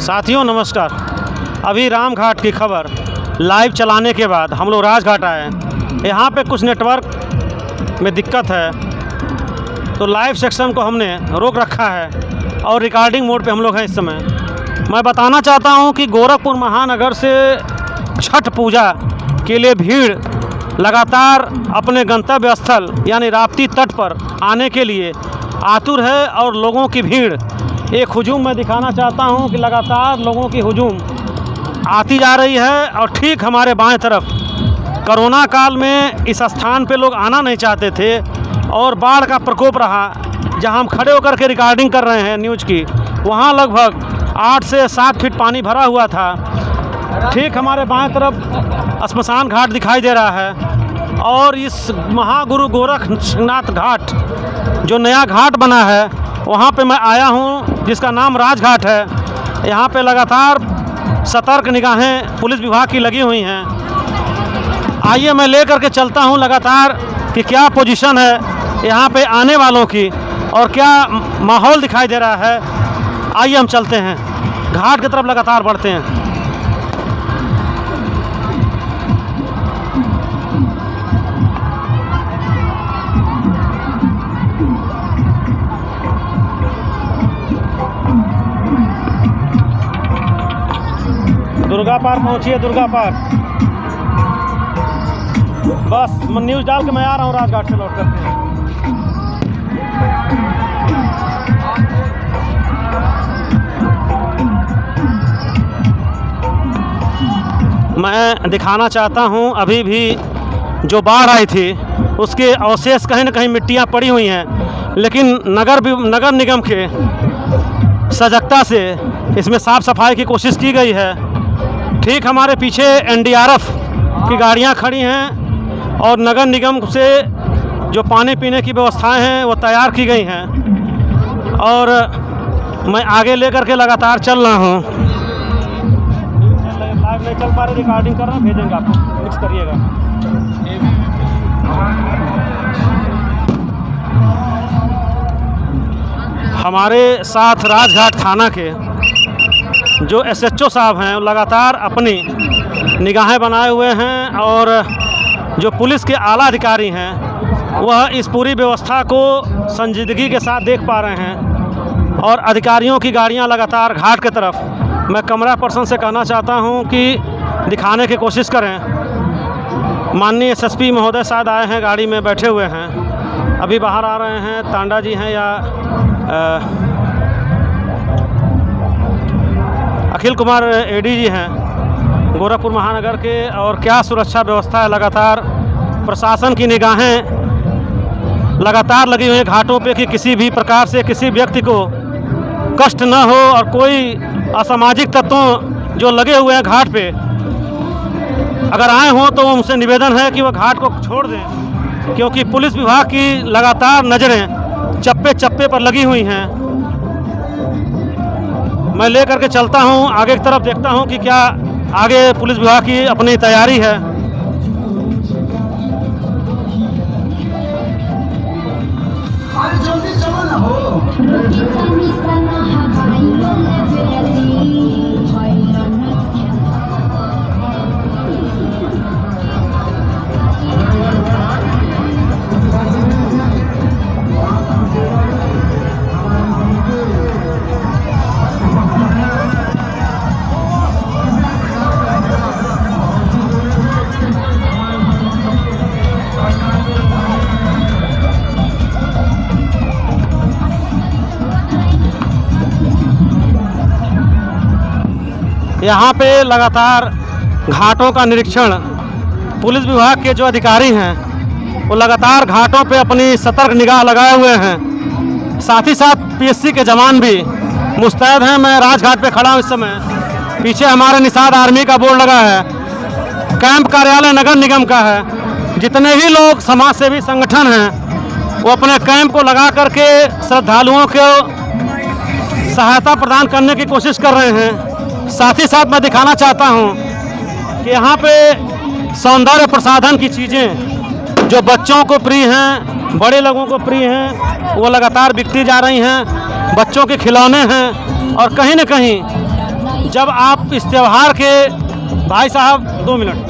साथियों नमस्कार। अभी रामघाट की खबर लाइव चलाने के बाद हम लोग राजघाट आए हैं। यहाँ पे कुछ नेटवर्क में दिक्कत है तो लाइव सेक्शन को हमने रोक रखा है और रिकॉर्डिंग मोड पे हम लोग हैं इस समय। मैं बताना चाहता हूँ कि गोरखपुर महानगर से छठ पूजा के लिए भीड़ लगातार अपने गंतव्य स्थल यानी राप्ती तट पर आने के लिए आतुर है और लोगों की भीड़ एक हुजूम मैं दिखाना चाहता हूं कि लगातार लोगों की हुजूम आती जा रही है। और ठीक हमारे बाएं तरफ कोरोना काल में इस स्थान पे लोग आना नहीं चाहते थे और बाढ़ का प्रकोप रहा, जहां हम खड़े होकर के रिकॉर्डिंग कर रहे हैं न्यूज़ की, वहां लगभग 8 से 7 फीट पानी भरा हुआ था। ठीक हमारे बाएं तरफ श्मशान घाट दिखाई दे रहा है और इस महागुरु गोरखनाथ घाट जो नया घाट बना है वहाँ पे मैं आया हूँ, जिसका नाम राजघाट है। यहाँ पे लगातार सतर्क निगाहें पुलिस विभाग की लगी हुई हैं। आइए मैं ले करके चलता हूँ लगातार कि क्या पोजीशन है यहाँ पे आने वालों की और क्या माहौल दिखाई दे रहा है। आइए हम चलते हैं, घाट की तरफ लगातार बढ़ते हैं। दुर्गा पार्क पहुंचिए, दुर्गा पार्क। बस न्यूज़ डाल के मैं आ रहा हूँ राजघाट से लौट करके। मैं दिखाना चाहता हूँ अभी भी जो बाढ़ आई थी उसके अवशेष कहीं न कहीं मिट्टियाँ पड़ी हुई हैं, लेकिन नगर निगम के सजगता से इसमें साफ़ सफाई की कोशिश की गई है। ठीक हमारे पीछे एनडीआरएफ की गाड़ियां खड़ी हैं और नगर निगम से जो पानी पीने की व्यवस्थाएं हैं वो तैयार की गई हैं और मैं आगे लेकर के लगातार चल रहा हूं। लाइव नहीं चल पा रहे, रिकॉर्डिंग कर रहा हूं, भेजेंगे आपको, मिक्स करिएगा। हमारे साथ राजघाट थाना के जो एसएचओ साहब हैं लगातार अपनी निगाहें बनाए हुए हैं और जो पुलिस के आला अधिकारी हैं वह इस पूरी व्यवस्था को संजीदगी के साथ देख पा रहे हैं और अधिकारियों की गाड़ियां लगातार घाट की तरफ। मैं कैमरा पर्सन से कहना चाहता हूं कि दिखाने की कोशिश करें। माननीय एसएसपी महोदय शायद आए हैं, गाड़ी में बैठे हुए हैं, अभी बाहर आ रहे हैं। तांडा जी हैं या अखिल कुमार एडीजी हैं गोरखपुर महानगर के। और क्या सुरक्षा व्यवस्था है, लगातार प्रशासन की निगाहें लगातार लगी हुई है घाटों पे कि किसी भी प्रकार से किसी व्यक्ति को कष्ट न हो और कोई असामाजिक तत्वों जो लगे हुए हैं घाट पे अगर आए हों तो उनसे निवेदन है कि वह घाट को छोड़ दें, क्योंकि पुलिस विभाग की लगातार नज़रें चप्पे चप्पे पर लगी हुई हैं। मैं ले करके चलता हूं, आगे की तरफ देखता हूं कि क्या आगे पुलिस विभाग की अपनी तैयारी है। यहाँ पे लगातार घाटों का निरीक्षण पुलिस विभाग के जो अधिकारी हैं वो लगातार घाटों पे अपनी सतर्क निगाह लगाए हुए हैं। साथ ही साथ पीएससी के जवान भी मुस्तैद हैं। मैं राजघाट पे खड़ा हूँ इस समय, पीछे हमारे निषाद आर्मी का बोर्ड लगा है। कैंप कार्यालय नगर निगम का है। जितने भी लोग समाज सेवी संगठन हैं वो अपने कैंप को लगा करके श्रद्धालुओं को सहायता प्रदान करने की कोशिश कर रहे हैं। साथ ही साथ मैं दिखाना चाहता हूं कि यहाँ पे सौंदर्य प्रसाधन की चीज़ें जो बच्चों को प्रिय हैं, बड़े लोगों को प्रिय हैं, वो लगातार बिकती जा रही हैं। बच्चों के खिलौने हैं और कहीं न कहीं जब आप इस त्यौहार के भाई साहब 2 मिनट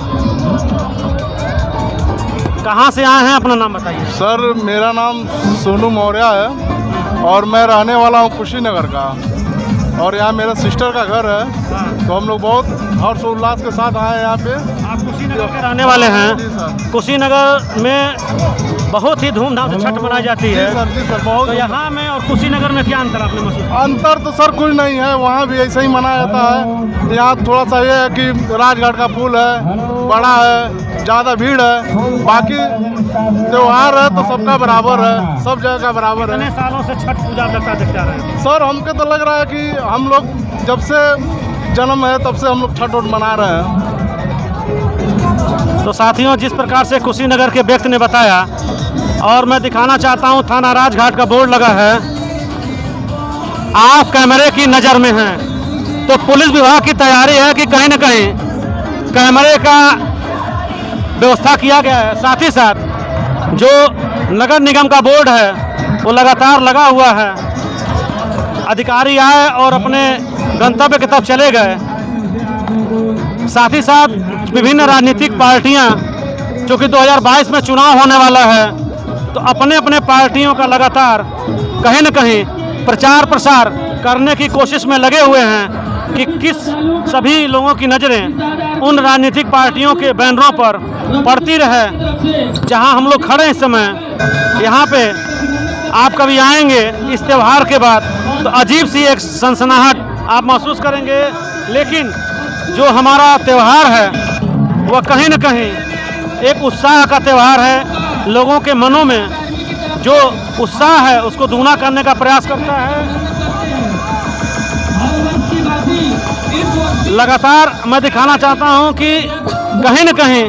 कहाँ से आए हैं, अपना नाम बताइए। सर मेरा नाम सोनू मौर्य है और मैं रहने वाला हूँ कुशीनगर का, और यहाँ मेरा सिस्टर का घर है। तो हम लोग बहुत हर्षोल्लास के साथ आए हैं यहाँ पे। आप कुशीनगर के रहने वाले हैं। कुशीनगर में बहुत ही धूमधाम से छठ मनाई जाती है। जी सर बहुत। तो यहाँ में और कुशीनगर में क्या अंतर आपने महसूस? अंतर तो सर कुछ नहीं है, वहाँ भी ऐसे ही मनाया जाता है। यहाँ थोड़ा सा ये है कि राजघाट का पुल है, बड़ा है, ज़्यादा भीड़ है। बाकी त्यौहार है तो सबका बराबर है, सब जगह का बराबर है। कितने सालों से छठ पूजा लगता दिखता रहे हैं? सर हमको तो लग रहा है कि हम लोग जब से जन्म है तब से हम लोग छठ मना रहे हैं। तो साथियों, जिस प्रकार से कुशीनगर के व्यक्ति ने बताया, और मैं दिखाना चाहता हूं, थाना राजघाट का बोर्ड लगा है। आप कैमरे की नज़र में हैं, तो पुलिस विभाग की तैयारी है कि कहीं न कहीं कैमरे का व्यवस्था किया गया है। साथ ही साथ जो नगर निगम का बोर्ड है वो लगातार लगा हुआ है। अधिकारी आए और अपने गंतव्य की तरफ चले गए। साथ ही साथ विभिन्न राजनीतिक पार्टियां, चूँकि 2022 में चुनाव होने वाला है, तो अपने अपने पार्टियों का लगातार कहीं न कहीं प्रचार प्रसार करने की कोशिश में लगे हुए हैं कि किस सभी लोगों की नज़रें उन राजनीतिक पार्टियों के बैनरों पर पड़ती रहे। जहां हम लोग खड़े हैं इस समय, यहाँ पे आप कभी आएंगे इस त्यौहार के बाद तो अजीब सी एक सनसनाहट आप महसूस करेंगे। लेकिन जो हमारा त्यौहार है वह कहीं न कहीं एक उत्साह का त्यौहार है। लोगों के मनों में जो उत्साह है उसको दूना करने का प्रयास करता है। लगातार मैं दिखाना चाहता हूं कि कहीं न कहीं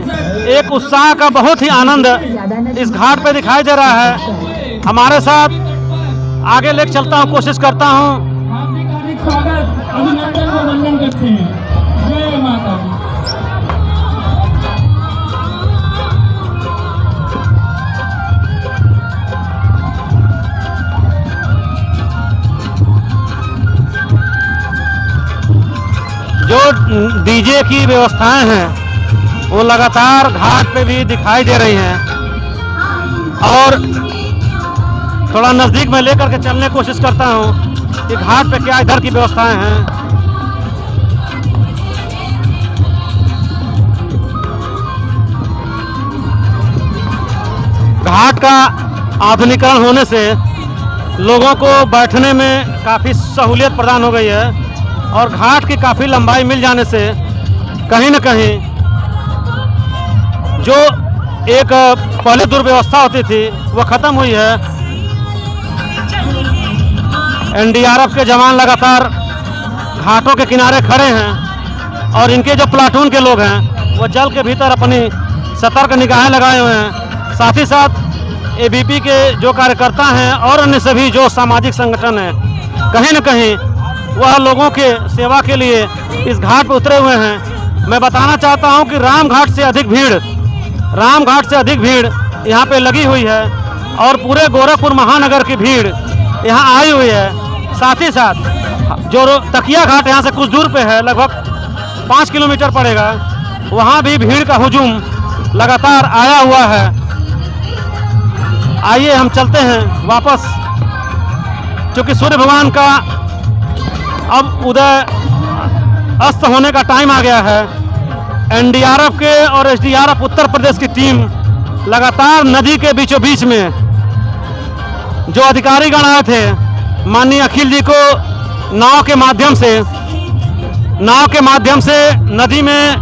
एक उत्साह का बहुत ही आनंद इस घाट पे दिखाई दे रहा है। हमारे साथ आगे लेकर चलता हूं, कोशिश करता हूं। जो डीजे की व्यवस्थाएं हैं वो लगातार घाट पे भी दिखाई दे रही हैं, और थोड़ा नज़दीक में लेकर के चलने की कोशिश करता हूं कि घाट पे क्या इधर की व्यवस्थाएं हैं। घाट का आधुनिकीकरण होने से लोगों को बैठने में काफ़ी सहूलियत प्रदान हो गई है, और घाट की काफ़ी लंबाई मिल जाने से कहीं न कहीं जो एक पहले दुर्व्यवस्था होती थी वो ख़त्म हुई है। एनडीआरएफ के जवान लगातार घाटों के किनारे खड़े हैं, और इनके जो प्लाटून के लोग हैं वो जल के भीतर अपनी सतर्क निगाहें लगाए हुए हैं। साथ ही साथ एबीपी के जो कार्यकर्ता हैं और अन्य सभी जो सामाजिक संगठन हैं, कहीं न कहीं वह लोगों के सेवा के लिए इस घाट पर उतरे हुए हैं। मैं बताना चाहता हूं कि रामघाट से अधिक भीड़ यहाँ पे लगी हुई है, और पूरे गोरखपुर महानगर की भीड़ यहाँ आई हुई है। साथ ही साथ जो तकिया घाट यहाँ से कुछ दूर पे है, लगभग 5 किलोमीटर पड़ेगा, वहाँ भी भीड़ का हुजूम लगातार आया हुआ है। आइए हम चलते हैं वापस, क्योंकि सूर्य भगवान का अब उदय अस्त होने का टाइम आ गया है। एनडीआरएफ के और एसडीआरएफ उत्तर प्रदेश की टीम लगातार नदी के बीचों बीच में, जो अधिकारीगण आए थे, माननीय अखिल जी को नाव के माध्यम से नदी में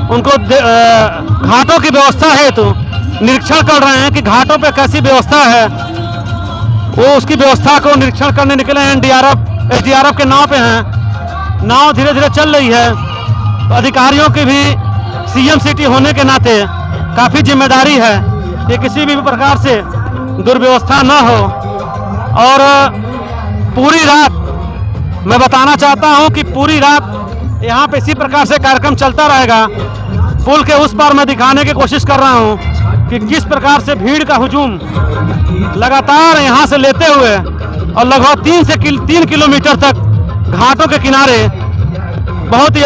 उनको घाटों की व्यवस्था है तो निरीक्षण कर रहे हैं कि घाटों पे कैसी व्यवस्था है। वो उसकी व्यवस्था को निरीक्षण करने निकले हैं। एनडीआरएफ एसडीआरएफ के नाव पे हैं। नाव धीरे धीरे चल रही है, तो अधिकारियों की भी सीएम सिटी होने के नाते काफ़ी जिम्मेदारी है कि किसी भी प्रकार से दुर्व्यवस्था न हो। और पूरी रात मैं बताना चाहता हूं कि पूरी रात यहाँ पे इसी प्रकार से कार्यक्रम चलता रहेगा। पुल के उस पार मैं दिखाने की कोशिश कर रहा हूं कि किस प्रकार से भीड़ का हुजूम लगातार यहाँ से लेते हुए और लगभग 3 किलोमीटर तक घाटों के किनारे बहुत ही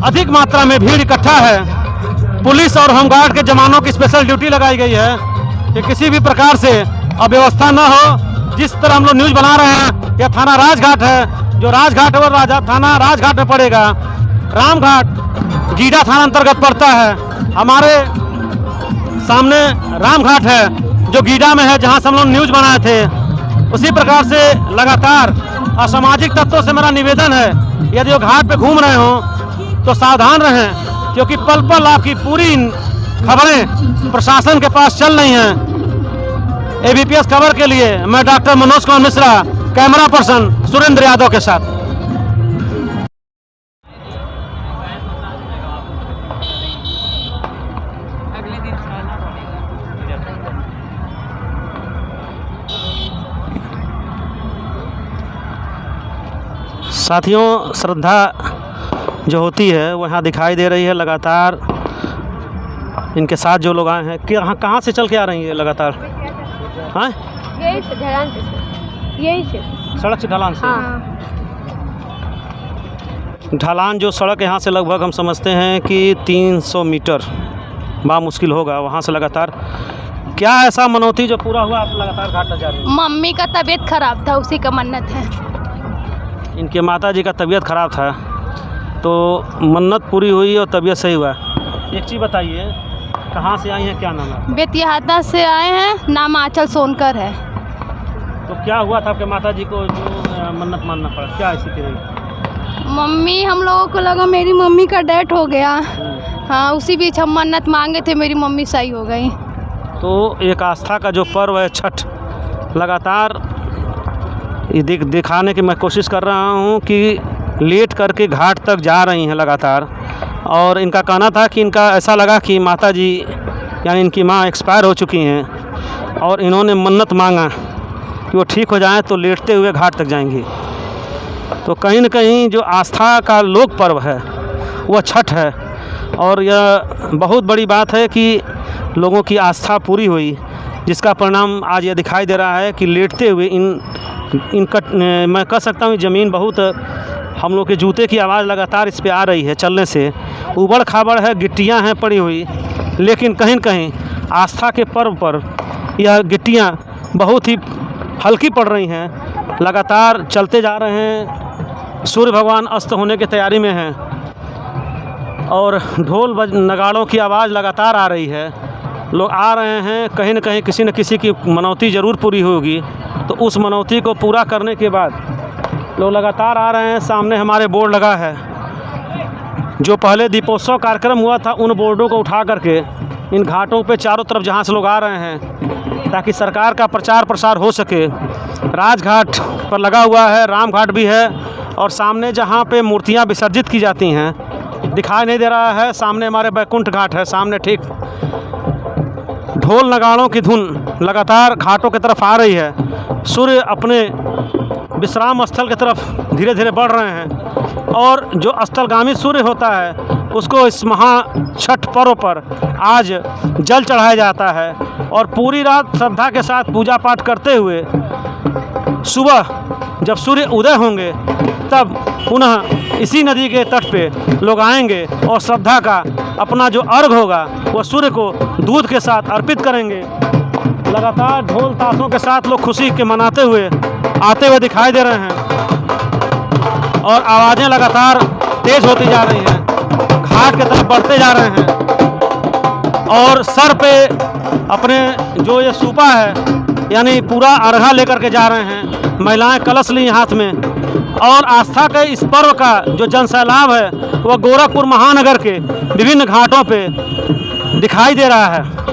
अधिक मात्रा में भीड़ इकट्ठा है। पुलिस और होमगार्ड के जवानों की स्पेशल ड्यूटी लगाई गई है कि किसी भी प्रकार से अव्यवस्था न हो। जिस तरह हम लोग न्यूज़ बना रहे हैं, यह थाना राजघाट है, जो राजघाट है वो थाना राजघाट में पड़ेगा। रामघाट गीडा थाना अंतर्गत पड़ता है। हमारे सामने रामघाट है जो गीडा में है, जहाँ से हम लोग न्यूज़ बनाए थे। उसी प्रकार से लगातार असामाजिक तत्वों से मेरा निवेदन है, यदि वो घाट पे घूम रहे हों तो सावधान रहें, क्योंकि पल पल आपकी पूरी खबरें प्रशासन के पास चल रही हैं। ABPS खबर के लिए मैं doctor Manoj Kumar Mishra, camera person Surendra Yadav के साथ। साथियों, श्रद्धा जो होती है वो यहाँ दिखाई दे रही है लगातार। इनके साथ जो लोग आए हैं, कहाँ से चल के आ रही है लगातार? हाँ, यही से ढलान से, यही से सड़क से ढलान से। हाँ। ढलान जो सड़क यहाँ से लगभग हम समझते हैं कि 300 मीटर मुश्किल होगा। वहाँ से लगातार क्या ऐसा मनौती जो पूरा हुआ, आप लगातार घाट तक जा रहे हैं? मम्मी का तबीयत खराब था, उसी का मन्नत है। इनके माता जी का तबीयत खराब था तो मन्नत पूरी हुई और तबीयत सही हुआ। एक चीज़ बताइए, कहाँ से आई हैं, क्या नाम है? बेतियाहाता से आए हैं, नाम आंचल सोनकर है। तो क्या हुआ था आपके माता जी को जो मन्नत मानना पड़ा, क्या स्थिति रही? मम्मी, हम लोगों को लगा मेरी मम्मी का डेथ हो गया। हाँ, उसी बीच हम मन्नत मांगे थे, मेरी मम्मी सही हो गई। तो एक आस्था का जो पर्व है छठ, लगातार ये दिखाने की मैं कोशिश कर रहा हूँ कि लेट करके घाट तक जा रही हैं लगातार। और इनका कहना था कि इनका ऐसा लगा कि माता जी यानी इनकी माँ एक्सपायर हो चुकी हैं और इन्होंने मन्नत मांगा कि वो ठीक हो जाएं तो लेटते हुए घाट तक जाएंगी। तो कहीं न कहीं जो आस्था का लोक पर्व है वह छठ है, और यह बहुत बड़ी बात है कि लोगों की आस्था पूरी हुई, जिसका परिणाम आज यह दिखाई दे रहा है कि लेटते हुए इनका मैं कह सकता हूँ ज़मीन बहुत, हम लोग के जूते की आवाज़ लगातार इस पे आ रही है चलने से। उबड़ खाबड़ है, गिट्टियाँ हैं पड़ी हुई, लेकिन कहीं न कहीं आस्था के पर्व पर यह गिट्टियाँ बहुत ही हल्की पड़ रही हैं। लगातार चलते जा रहे हैं। सूर्य भगवान अस्त होने की तैयारी में हैं और ढोल नगाड़ों की आवाज़ लगातार आ रही है। लोग आ रहे हैं, कहीं न कहीं किसी न किसी की मनौती ज़रूर पूरी होगी। तो उस मनौती को पूरा करने के बाद लोग लगातार आ रहे हैं। सामने हमारे बोर्ड लगा है, जो पहले दीपोत्सव कार्यक्रम हुआ था उन बोर्डों को उठा करके इन घाटों पे चारों तरफ जहाँ से लोग आ रहे हैं ताकि सरकार का प्रचार प्रसार हो सके। राजघाट पर लगा हुआ है, रामघाट भी है, और सामने जहाँ पे मूर्तियाँ विसर्जित की जाती हैं दिखाई नहीं दे रहा है। सामने हमारे बैकुंठ घाट है, सामने ठीक ढोल नगाड़ों की धुन लगातार घाटों की तरफ आ रही है। सूर्य अपने विश्राम स्थल की तरफ धीरे धीरे बढ़ रहे हैं, और जो स्थलगामी सूर्य होता है उसको इस महा छठ पर्व पर आज जल चढ़ाया जाता है। और पूरी रात श्रद्धा के साथ पूजा पाठ करते हुए सुबह जब सूर्य उदय होंगे तब पुनः इसी नदी के तट पे लोग आएंगे और श्रद्धा का अपना जो अर्घ होगा वो सूर्य को दूध के साथ अर्पित करेंगे। लगातार ढोल ताशों के साथ लोग खुशी के मनाते हुए आते हुए दिखाई दे रहे हैं, और आवाज़ें लगातार तेज़ होती जा रही हैं, घाट की तरफ बढ़ते जा रहे हैं। और सर पे अपने जो ये सूपा है यानी पूरा अर्घा लेकर के जा रहे हैं। महिलाएं कलश ली हाथ में, और आस्था के इस पर्व का जो जनसैलाब है वह गोरखपुर महानगर के विभिन्न घाटों पे दिखाई दे रहा है।